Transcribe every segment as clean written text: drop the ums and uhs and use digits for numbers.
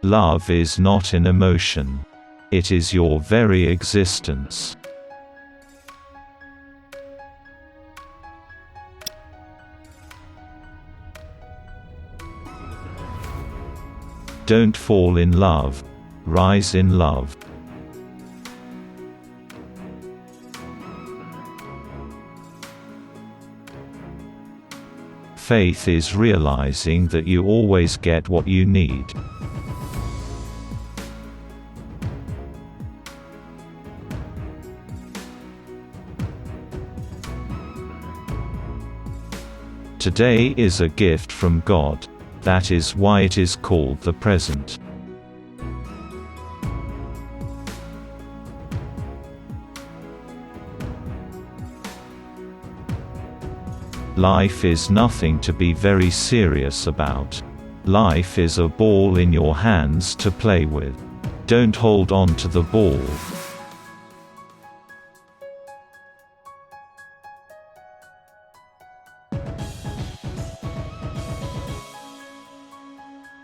Love is not an emotion. It is your very existence. Don't fall in love. Rise in love. Faith is realizing that you always get what you need. Today is a gift from God. That is why it is called the present. Life is nothing to be very serious about. Life is a ball in your hands to play with. Don't hold on to the ball.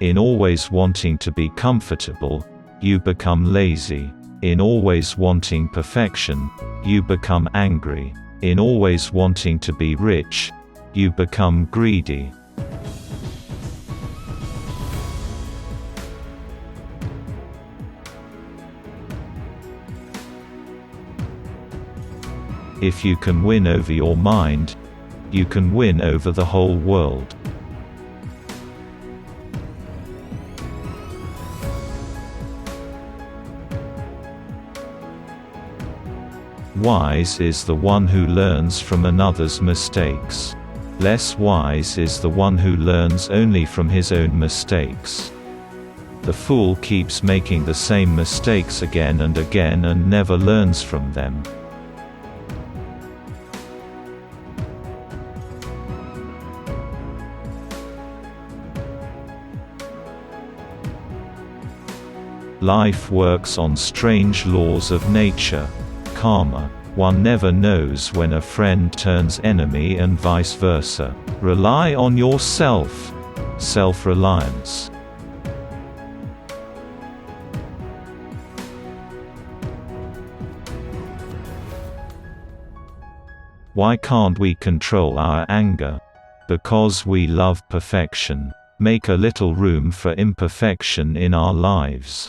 In always wanting to be comfortable, you become lazy. In always wanting perfection, you become angry. In always wanting to be rich, you become greedy. If you can win over your mind, you can win over the whole world. Wise is the one who learns from another's mistakes. Less wise is the one who learns only from his own mistakes. The fool keeps making the same mistakes again and again and never learns from them. Life works on strange laws of nature. Karma. One never knows when a friend turns enemy and vice versa. Rely on yourself. Self-reliance. Why can't we control our anger? Because we love perfection. Make a little room for imperfection in our lives.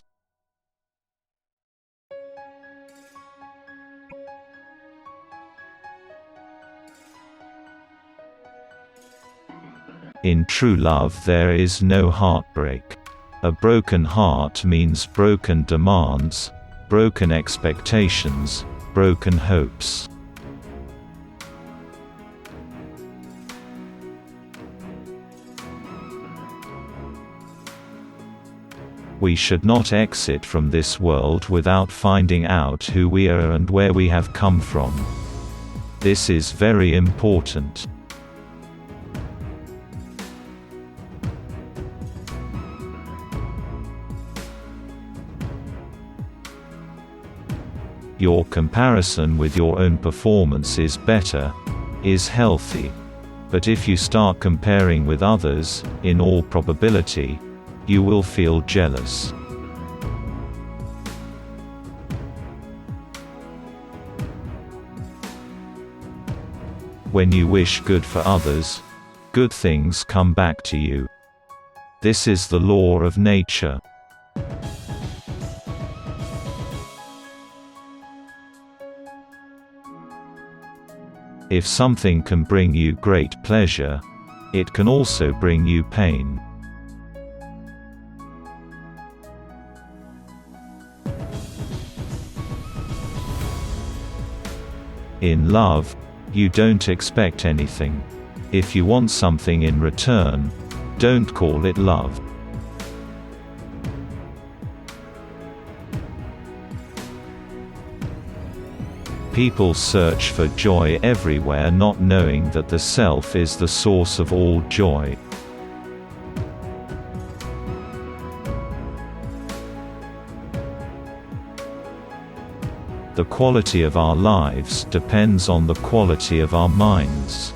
In true love there is no heartbreak. A broken heart means broken demands, broken expectations, broken hopes. We should not exit from this world without finding out who we are and where we have come from. This is very important. Your comparison with your own performance is better, is healthy. But if you start comparing with others, in all probability, you will feel jealous. When you wish good for others, good things come back to you. This is the law of nature. If something can bring you great pleasure, it can also bring you pain. In love, you don't expect anything. If you want something in return, don't call it love. People search for joy everywhere, not knowing that the self is the source of all joy. The quality of our lives depends on the quality of our minds.